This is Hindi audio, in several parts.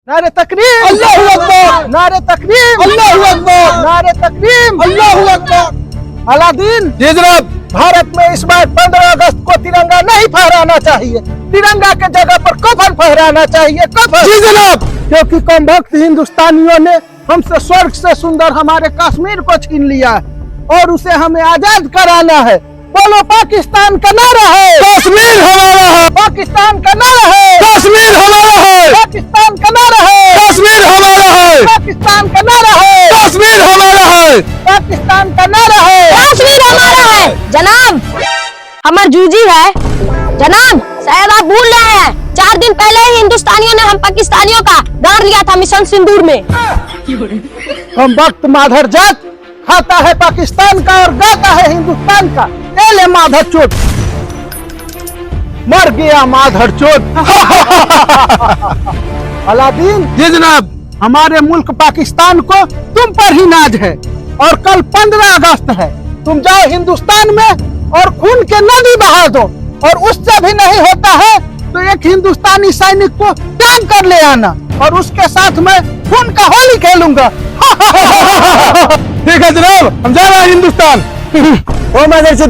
नारे तकरीम, अल्लाहू अकबर, नारे तकरीम, अल्लाहू अकबर, नारे तकरीम, अल्लाहू अकबर। अलादीन, जी जनाब। भारत में इस बार 15 अगस्त को तिरंगा नहीं फहराना चाहिए। तिरंगा के जगह पर कफन फहराना चाहिए, कफन। जी जनाब। क्योंकि कम भक्त हिंदुस्तानियों ने हमसे स्वर्ग से सुंदर हमारे कश्मीर को छीन लिया है और उसे हमें आजाद कराना है। बोलो पाकिस्तान का नारा है, कश्मीर हमारा है, पाकिस्तान का नारा है, कश्मीर हमारा है, पाकिस्तान का नारा है, कश्मीर हमारा है, पाकिस्तान का नारा है, कश्मीर हमारा है, पाकिस्तान का नारा है, कश्मीर हमारा है। जनाब, हमार जूजी है। जनाब, शायद आप भूल रहे हैं, 4 दिन पहले ही हिंदुस्तानियों ने हम पाकिस्तानियों का गाड़ लिया था मिशन सिंदूर में। हम वक्त माधर जात खाता है पाकिस्तान का और गाता है हिंदुस्तान का। ले माधर चोट, मर गया माधर चोट। अलादीन, जी जनाब। हमारे मुल्क पाकिस्तान को तुम पर ही नाज है और कल 15 अगस्त है। तुम जाओ हिंदुस्तान में और खून के नदी बहा दो, और उससे भी नहीं होता है तो एक हिंदुस्तानी सैनिक को त्याग कर ले आना और उसके साथ मैं खून का होली खेलूंगा। ठीक है जनाब, हम जा रहे हैं हिंदुस्तान। ओ मदर से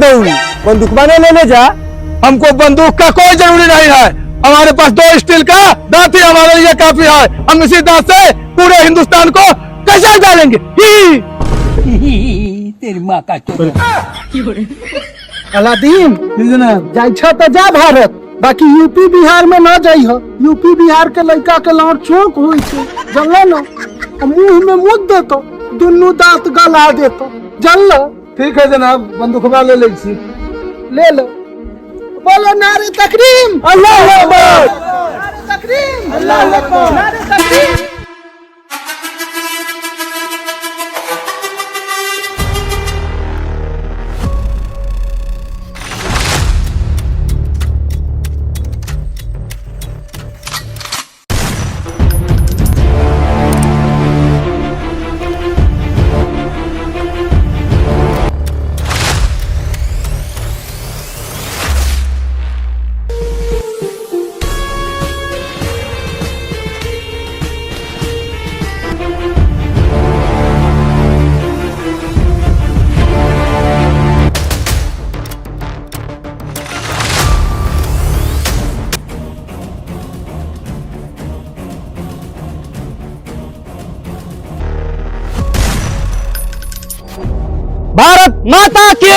बंदूक बने लेने जा। हमको बंदूक का कोई जरूरी नहीं है, हमारे पास 2 स्टील का दांत ही हमारे लिए काफी है। हम इसी दांत से पूरे हिंदुस्तान को कैसे डालेंगे। तेरी माँ का अलादीन, जाई तो जा भारत, बाकी यूपी बिहार में न जाइ हो। यूपी बिहार के लड़का के लार चौक हुई छे, जानलो न, मुंह में मुद देतो, दुनू दांत गला देतो, जानलो। ठीक है जनाब, बंदूक ले ले छी। ले लो। बोलो नारे तकरीम, अल्लाहू अकबर, नारे तकरीम, अल्लाहू अकबर, नारे तकरीम। भारत माता की।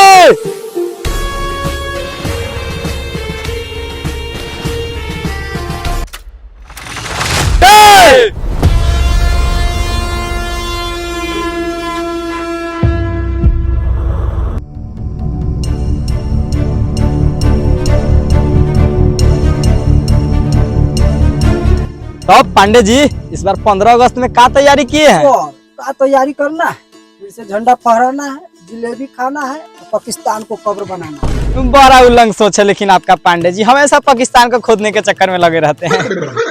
तो पांडे जी, इस बार 15 अगस्त में क्या तैयारी किए हैं? का तैयारी करना है, फिर से झंडा फहराना है, जिलेबी खाना है, पाकिस्तान को कब्र बनाना है। बड़ा उलंग सोच है लेकिन आपका पांडे जी, हमेशा पाकिस्तान को खोदने के चक्कर में लगे रहते हैं।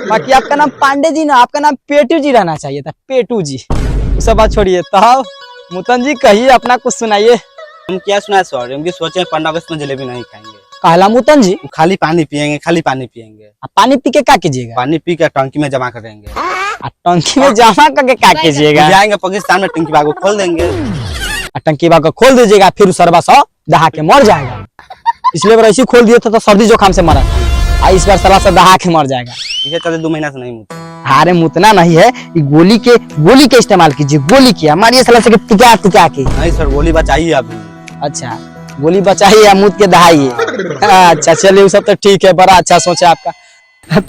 बाकी आपका नाम पांडे जी ना, आपका नाम पेटू जी रहना चाहिए था, पेटू जी। उस बात छोड़िए, तो मुतन जी कहिए, अपना कुछ सुनाइए। हम क्या सुना सर, हम सोचे 15 अगस्त में जलेबी नहीं खाएंगे। कहला मुतन जी, खाली पानी पियेंगे, खाली पानी पियेंगे। पानी पी के क्या कीजिएगा? पानी पी के टंकी में जमा करेंगे। टंकी में जमा करके क्या कीजिएगा? जाएंगे पाकिस्तान में, टंकी बाग को खोल देंगे। टंकी बाग को खोल दीजिएगा, फिर सरबा सौ दहा के मर जाएगा। पिछले बार ऐसे खोल दिया था तो सर्दी जुकाम से मरा, इस बार सला से दहा के मर जाएगा। इसे चलते 2 महीना से नहीं मुझे। अरे मुतना नहीं है, गोली के इस्तेमाल कीजिए, गोली किया मारिए सला से टिका के। नहीं सर, गोली बचाइए अभी। अच्छा, गोली बचाइए या मुद के दहाइए। अच्छा चलिए, सब तो ठीक है, बड़ा अच्छा सोचा आपका।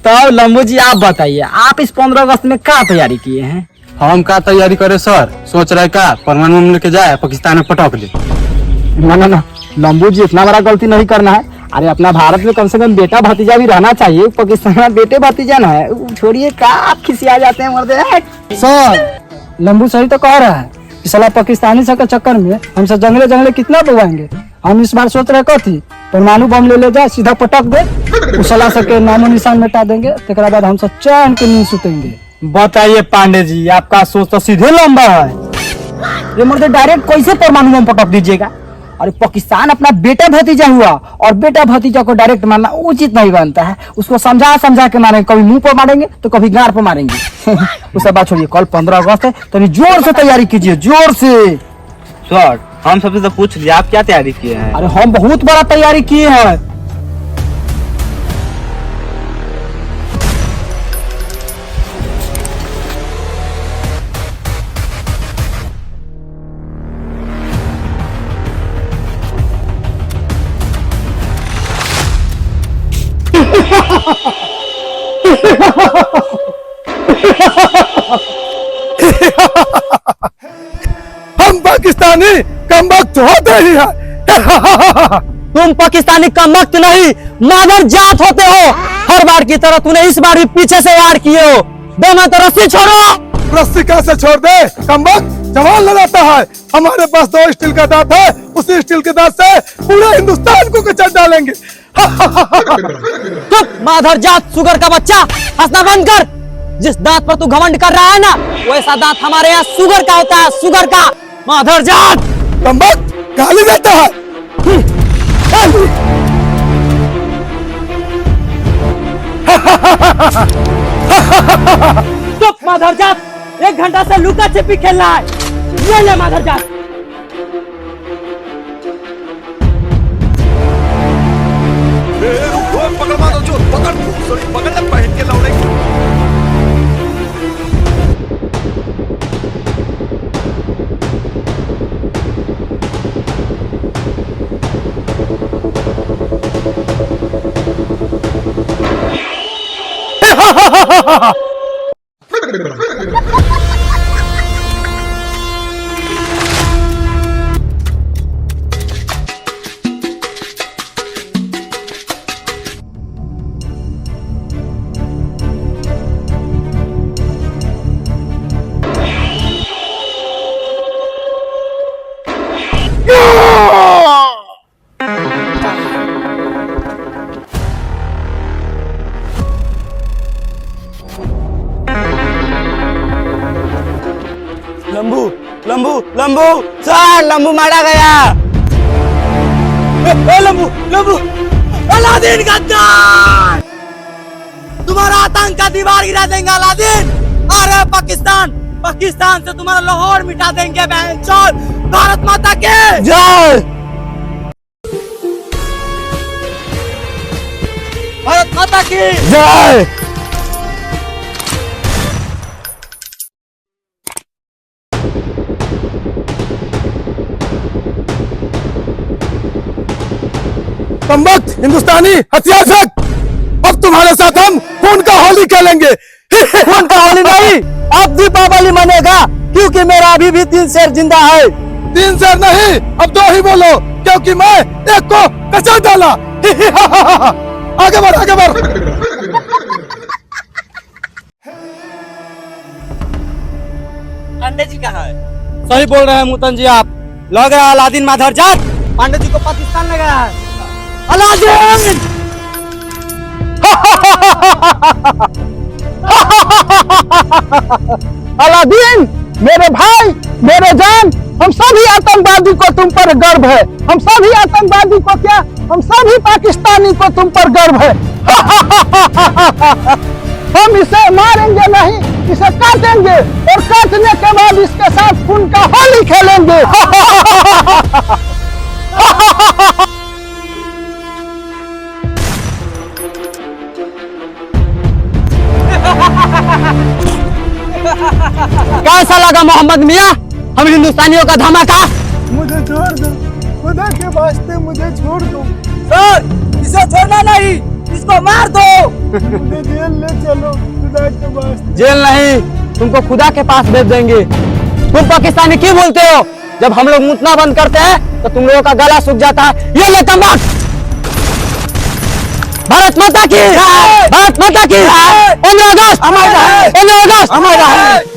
तो लंबू जी आप बताइए, आप इस 15 अगस्त में क्या तैयारी किए हैं? हम क्या तैयारी करे सर, सोच रहे का परमाणु बम लेके जाए पाकिस्तान में पटक ले। ना लंबू जी, इतना बड़ा गलती नहीं करना है। अरे अपना भारत में कम से कम बेटा भतीजा भी रहना चाहिए, पाकिस्तान में बेटे भतीजा ना है। छोड़िए, का आप खिसिया जाते हैं मर्दे। सर, लंबू सही तो कह रहा है, साला पाकिस्तानी सब के चक्कर में हम सब जंगले कितना डुबाएंगे। हम इस बार सोच रहे कथी, परमाणु बम ले जाए, सीधा पटक दे, उस साला के नामो निशान मिटा देंगे, तेकरा बाद हम सब चैन के नींद सुतेंगे। बताइए पांडे जी, आपका सोच तो सीधे लंबा है। ये मर्दे डायरेक्ट कैसे परमाणु बम पटक दीजिएगा? अरे पाकिस्तान अपना बेटा भतीजा हुआ और बेटा भतीजा को डायरेक्ट मारना उचित नहीं बनता है। उसको समझा समझा के मारेंगे, कभी मुंह पर मारेंगे तो कभी गांड पर मारेंगे। उस सब बात छोड़िए, कल 15 अगस्त है तो जोर से तैयारी कीजिए, जोर से। सर हम सबसे तो पूछ लिया, आप क्या तैयारी किए हैं? अरे हम बहुत बड़ा तैयारी किए हैं। हम पाकिस्तानी कम वक्त होते ही हैं। तुम पाकिस्तानी कम वक्त नहीं, मादर जात होते हो। हर बार की तरह तूने इस बार भी पीछे से वार किए हो। दोनों तो रस्सी छोड़ो। रस्सी कैसे छोड़ दे? कम वक्त जवान लगाता है। हमारे पास 2 स्टील का दांत है, उसी स्टील के दांत से पूरे हिंदुस्तान को कचर डालेंगे। चुप माधर जात सुगर का बच्चा, हंसना बंद कर। जिस दांत पर तू घमंड कर रहा है ना, वैसा दांत हमारे यहाँ सुगर का होता है, सुगर का। माधर जात कम वक्त गाली देता है। चुप माधर जात, 1 घंटा से लुका छिपी खेल रहा है। ये ले माधर जात। पकड़ मारो जो, पकड़ ले पहन के लौड़े। लंबू लंबू लंबू सर, लंबू मारा गया। लंबू लंबू, अलादीन गद्दार, तुम्हारा आतंक का दीवार गिरा देंगे अलादीन। अरे पाकिस्तान, पाकिस्तान से तुम्हारा लाहौर मिटा देंगे बहनचोद। भारत माता के जय। भारत माता की जय। कम वक्त हिंदुस्तानी हथियार फेंक। अब तुम्हारे साथ हम खून का होली खेलेंगे। खून का होली नहीं, अब दीपावली मनेगा, क्योंकि मेरा अभी भी 3 शेर जिंदा है। 3 शेर नहीं, अब 2 ही बोलो, क्योंकि मैं एक को कचर डाला। आगे बढ़, आगे बढ़। पांडे जी कहाँ है? सही बोल रहे हैं मुतन जी आप। लग रहा है अलादीन माधर जात पांडे जी को पाकिस्तान लग रहा है। अलादीन अलादीन, मेरे भाई, मेरे जान, हम सभी आतंकवादी को तुम पर गर्व है। हम सभी आतंकवादी को क्या, हम सभी पाकिस्तानी को तुम पर गर्व है। हम इसे मारेंगे नहीं, इसे काटेंगे और काटने के बाद इसके साथ खून का होली खेलेंगे। कैसा लगा मोहम्मद मियाँ हम हिंदुस्तानियों का धमाका? मुझे छोड़ दो, खुदा के वास्ते मुझे छोड़ दो। सर इसे छोड़ना नहीं, इसको मार दो। मुझे जेल ले चलो, खुदा के वास्ते। जेल नहीं, तुमको खुदा के पास भेज देंगे। तुम पाकिस्तानी क्यों बोलते हो? जब हम लोग मुतना बंद करते हैं तो तुम लोगों का गला सूख जाता है। ये ले तंबाकू। भारत माता की, भारत माता की। 15 अगस्त, 15 अगस्त।